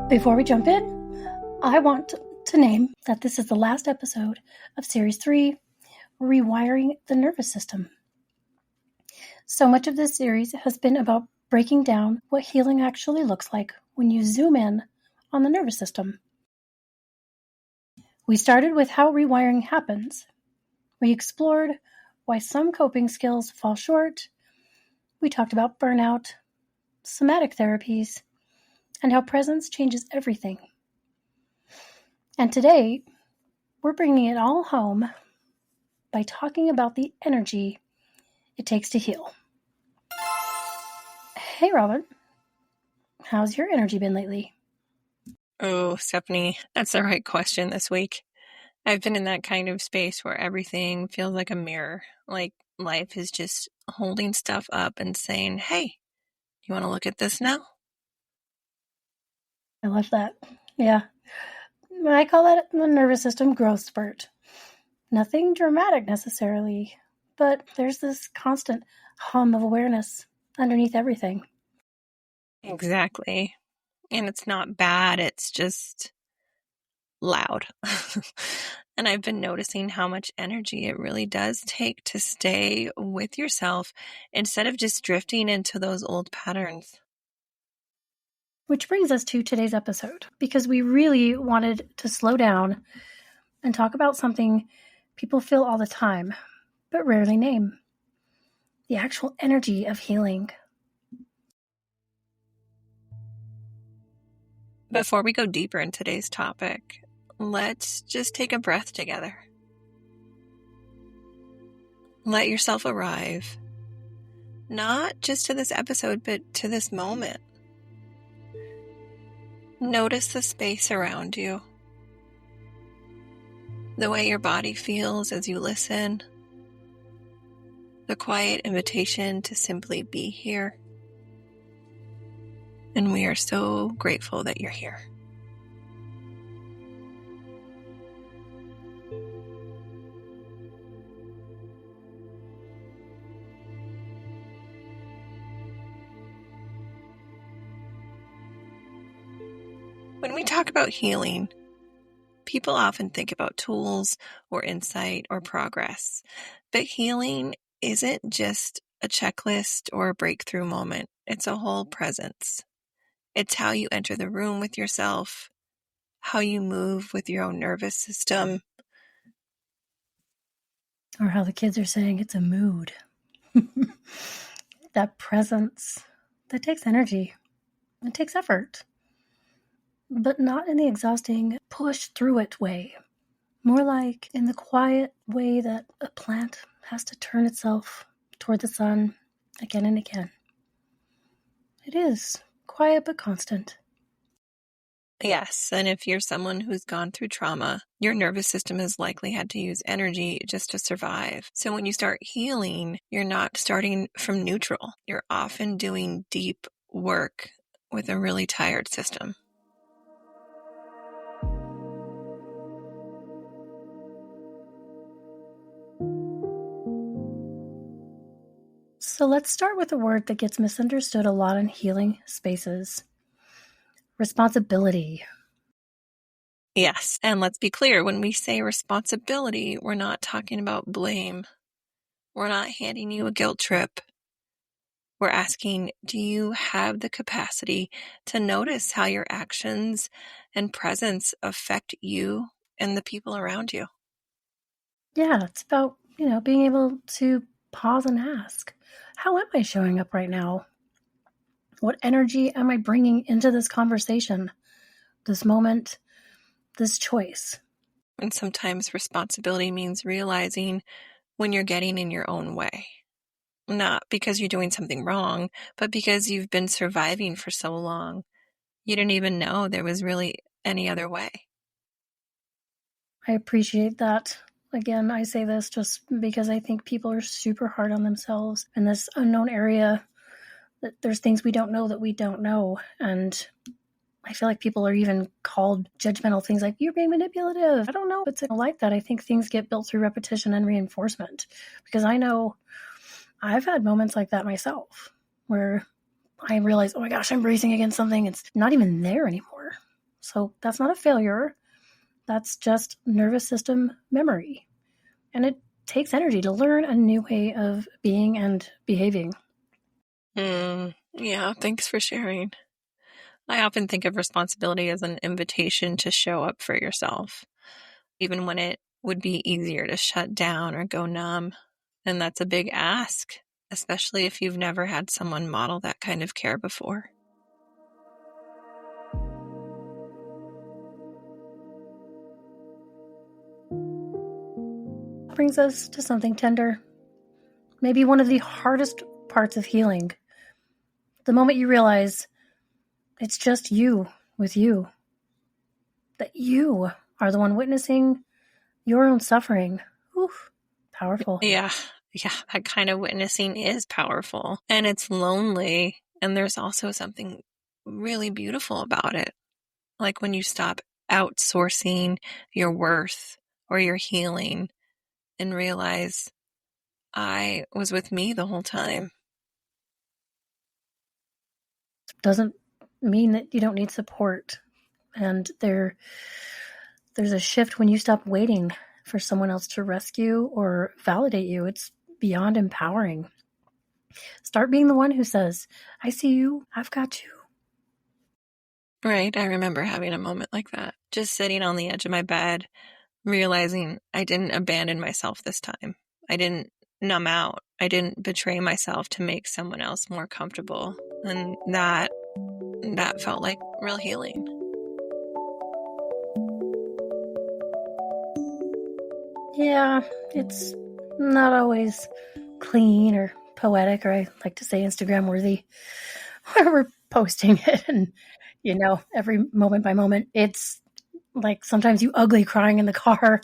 Before we jump in, I want to name that this is the last episode of Series 3, Rewiring the Nervous System. So much of this series has been about breaking down what healing actually looks like when you zoom in on the nervous system. We started with how rewiring happens. We explored why some coping skills fall short. We talked about burnout, somatic therapies, and how presence changes everything. And today, we're bringing it all home by talking about the energy it takes to heal. Hey, Robin. How's your energy been lately? Oh, Stephanie, that's the right question this week. I've been in that kind of space where everything feels like a mirror, like life is just holding stuff up and saying, hey, you want to look at this now? I love that. Yeah. I call that the nervous system growth spurt. Nothing dramatic necessarily, but there's this constant hum of awareness underneath everything. Exactly. And it's not bad, it's just loud. And I've been noticing how much energy it really does take to stay with yourself instead of just drifting into those old patterns. Which brings us to today's episode, because we really wanted to slow down and talk about something people feel all the time, but rarely name: the actual energy of healing. Before we go deeper in today's topic, let's just take a breath together. Let yourself arrive, not just to this episode, but to this moment. Notice the space around you, the way your body feels as you listen, the quiet invitation to simply be here. And we are so grateful that you're here. When we talk about healing, people often think about tools or insight or progress, but healing isn't just a checklist or a breakthrough moment. It's a whole presence. It's how you enter the room with yourself, how you move with your own nervous system. Or how the kids are saying it's a mood. That presence, that takes energy. It takes effort. But not in the exhausting push through it way. More like in the quiet way that a plant has to turn itself toward the sun again and again. It is quiet but constant. Yes, and if you're someone who's gone through trauma, your nervous system has likely had to use energy just to survive. So when you start healing, you're not starting from neutral. You're often doing deep work with a really tired system. So let's start with a word that gets misunderstood a lot in healing spaces: responsibility. Yes, and let's be clear, when we say responsibility, we're not talking about blame. We're not handing you a guilt trip. We're asking, do you have the capacity to notice how your actions and presence affect you and the people around you? Yeah, it's about, being able to pause and ask, how am I showing up right now? What energy am I bringing into this conversation, this moment, this choice? And sometimes responsibility means realizing when you're getting in your own way. Not because you're doing something wrong, but because you've been surviving for so long. You didn't even know there was really any other way. I appreciate that. Again, I say this just because I think people are super hard on themselves in this unknown area. That there's things we don't know that we don't know. And I feel like people are even called judgmental things like, you're being manipulative. I don't know if it's like that. I think things get built through repetition and reinforcement. Because I know I've had moments like that myself where I realize, oh my gosh, I'm bracing against something. It's not even there anymore. So that's not a failure. That's just nervous system memory. And it takes energy to learn a new way of being and behaving. Yeah, thanks for sharing. I often think of responsibility as an invitation to show up for yourself, even when it would be easier to shut down or go numb. And that's a big ask, especially if you've never had someone model that kind of care before. That brings us to something tender. Maybe one of the hardest parts of healing. The moment you realize it's just you with you. That you are the one witnessing your own suffering. Oof, powerful. Yeah, that kind of witnessing is powerful. And it's lonely. And there's also something really beautiful about it. Like when you stop outsourcing your worth or your healing and realize I was with me the whole time. Doesn't mean that you don't need support. And there's a shift when you stop waiting for someone else to rescue or validate you. It's beyond empowering. Start being the one who says, I see you, I've got you. Right. I remember having a moment like that, just sitting on the edge of my bed, realizing I didn't abandon myself this time. I didn't numb out. I didn't betray myself to make someone else more comfortable. And that felt like real healing. Yeah, it's not always clean or poetic, or I like to say Instagram worthy, where we're posting it and, every moment by moment. It's like sometimes you ugly crying in the car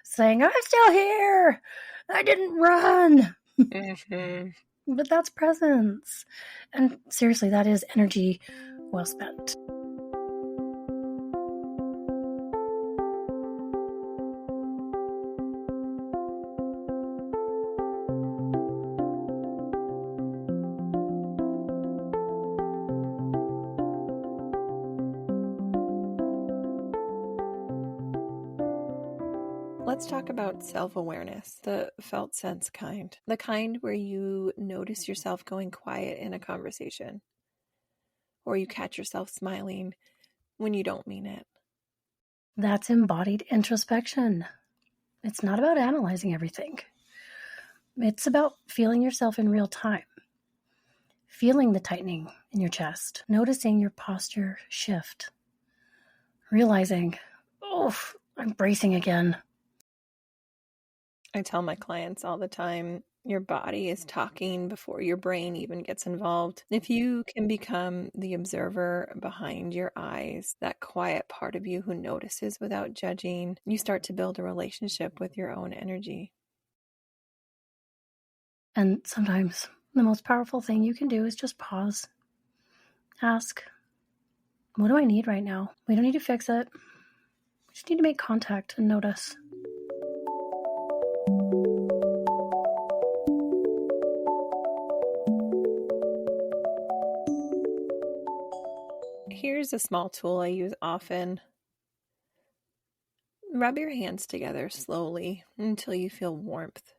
saying, I'm still here. I didn't run. Mm-hmm. But that's presence. And seriously, that is energy well spent. Let's talk about self-awareness, the felt sense kind, the kind where you notice yourself going quiet in a conversation, or you catch yourself smiling when you don't mean it. That's embodied introspection. It's not about analyzing everything. It's about feeling yourself in real time. Feeling the tightening in your chest, noticing your posture shift, realizing, oh, I'm bracing again. I tell my clients all the time, your body is talking before your brain even gets involved. If you can become the observer behind your eyes, that quiet part of you who notices without judging, you start to build a relationship with your own energy. And sometimes the most powerful thing you can do is just pause. Ask, what do I need right now? We don't need to fix it. We just need to make contact and notice. Here's a small tool I use often. Rub your hands together slowly until you feel warmth.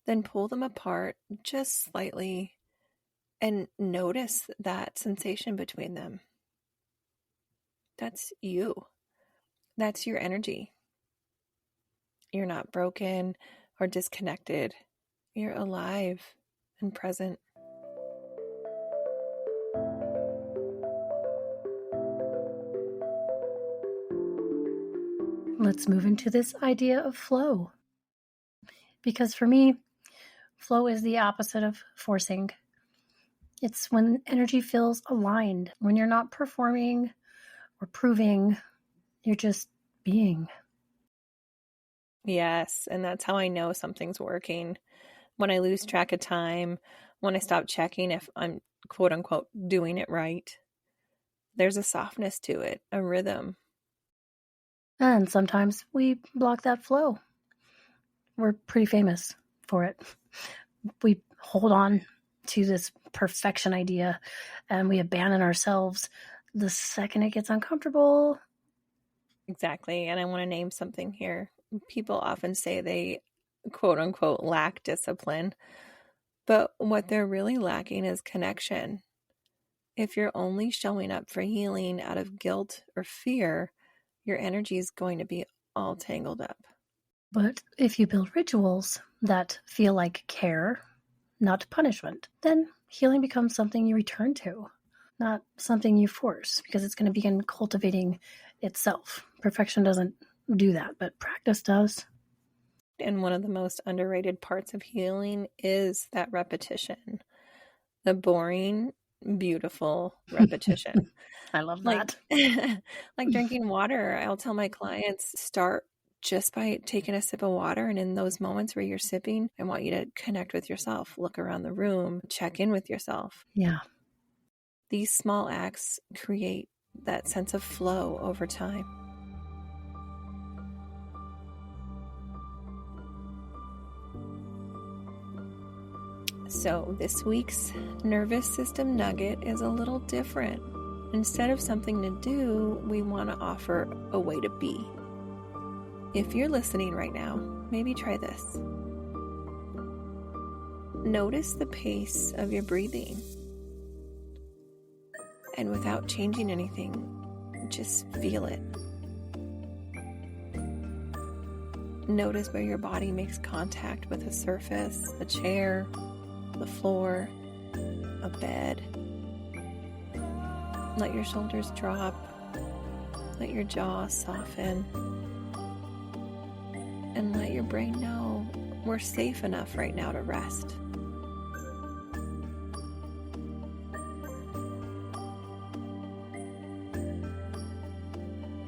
Then pull them apart just slightly and notice that sensation between them. That's you. That's your energy. You're not broken or disconnected. You're alive and present. Let's move into this idea of flow. Because for me, flow is the opposite of forcing. It's when energy feels aligned, when you're not performing or proving, you're just being. Yes, and that's how I know something's working. When I lose track of time, when I stop checking if I'm quote unquote doing it right, there's a softness to it, a rhythm. And sometimes we block that flow. We're pretty famous for it. We hold on to this perfection idea and we abandon ourselves the second it gets uncomfortable. Exactly. And I want to name something here. People often say they, quote unquote, lack discipline, but what they're really lacking is connection. If you're only showing up for healing out of guilt or fear, your energy is going to be all tangled up. But if you build rituals that feel like care, not punishment, then healing becomes something you return to, not something you force, because it's going to begin cultivating itself. Perfection doesn't do that, but practice does. And one of the most underrated parts of healing is that repetition. The boring, beautiful repetition. I love Like, that. like drinking water. I'll tell my clients, start just by taking a sip of water. And in those moments where you're sipping, I want you to connect with yourself, look around the room, check in with yourself. Yeah. These small acts create that sense of flow over time. So this week's nervous system nugget is a little different. Instead of something to do, we want to offer a way to be. If you're listening right now, maybe try this. Notice the pace of your breathing. And without changing anything, just feel it. Notice where your body makes contact with a surface, a chair, the floor, a bed. Let your shoulders drop. Let your jaw soften. And let your brain know we're safe enough right now to rest.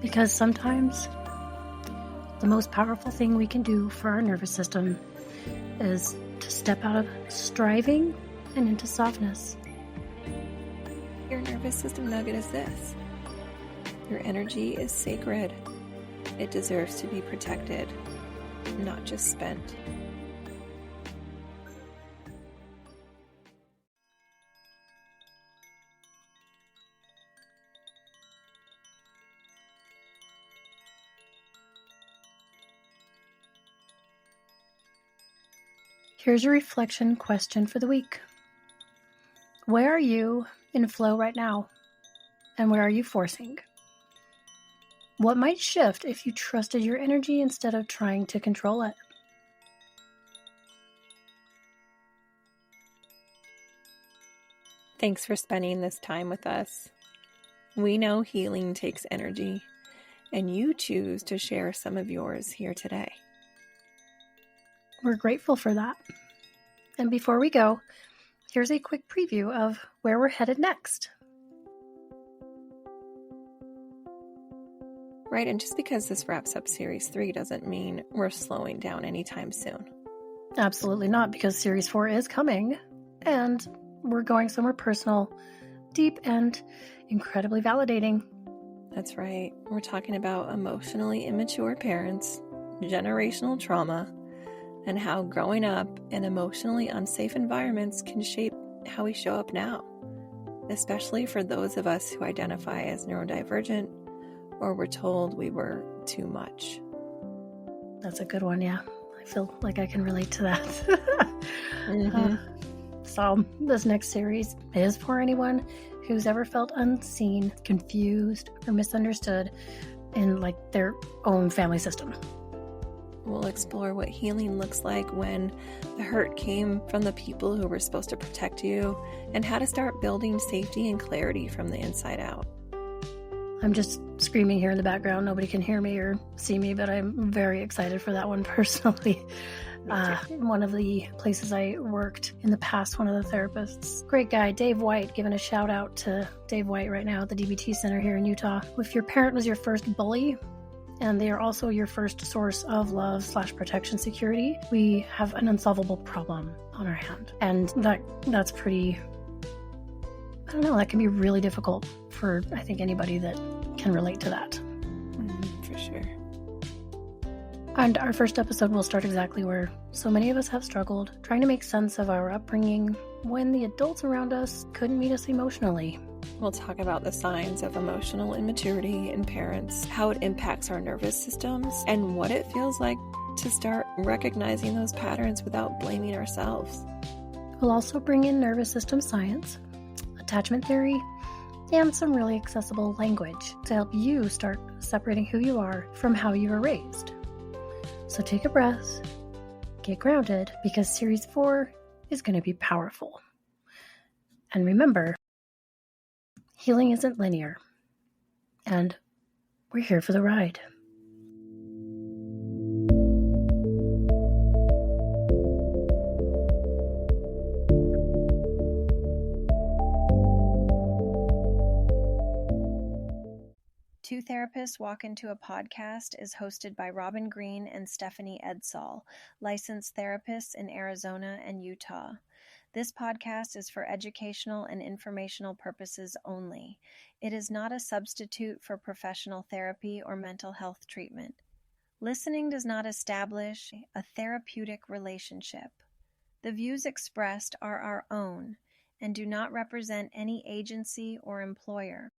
Because sometimes the most powerful thing we can do for our nervous system is to step out of striving and into softness. Your nervous system nugget is this. Your energy is sacred. It deserves to be protected, not just spent. Here's your reflection question for the week. Where are you in flow right now? And where are you forcing? What might shift if you trusted your energy instead of trying to control it? Thanks for spending this time with us. We know healing takes energy, and you choose to share some of yours here today. We're grateful for that. And before we go, here's a quick preview of where we're headed next. Right, and just because this wraps up Series 3 doesn't mean we're slowing down anytime soon. Absolutely not, because Series 4 is coming, and we're going somewhere personal, deep, and incredibly validating. That's right. We're talking about emotionally immature parents, generational trauma, and how growing up in emotionally unsafe environments can shape how we show up now, especially for those of us who identify as neurodivergent or were told we were too much. That's a good one, yeah. I feel like I can relate to that. So this next series is for anyone who's ever felt unseen, confused, or misunderstood in their own family system. We'll explore what healing looks like when the hurt came from the people who were supposed to protect you, and how to start building safety and clarity from the inside out. I'm just screaming here in the background. Nobody can hear me or see me, but I'm very excited for that one personally. One of the places I worked in the past, one of the therapists, great guy, Dave White, giving a shout out to Dave White right now at the DBT Center here in Utah. If your parent was your first bully, and they are also your first source of love/protection security, we have an unsolvable problem on our hand. And that's pretty, I don't know, that can be really difficult for, I think, anybody that can relate to that. For sure. And our first episode will start exactly where so many of us have struggled, trying to make sense of our upbringing when the adults around us couldn't meet us emotionally. We'll talk about the signs of emotional immaturity in parents, how it impacts our nervous systems, and what it feels like to start recognizing those patterns without blaming ourselves. We'll also bring in nervous system science, attachment theory, and some really accessible language to help you start separating who you are from how you were raised. So take a breath, get grounded, because Series 4 is going to be powerful. And remember, healing isn't linear, and we're here for the ride. Two Therapists Walk Into a Podcast is hosted by Robin Green and Stephanie Edsall, licensed therapists in Arizona and Utah. This podcast is for educational and informational purposes only. It is not a substitute for professional therapy or mental health treatment. Listening does not establish a therapeutic relationship. The views expressed are our own and do not represent any agency or employer.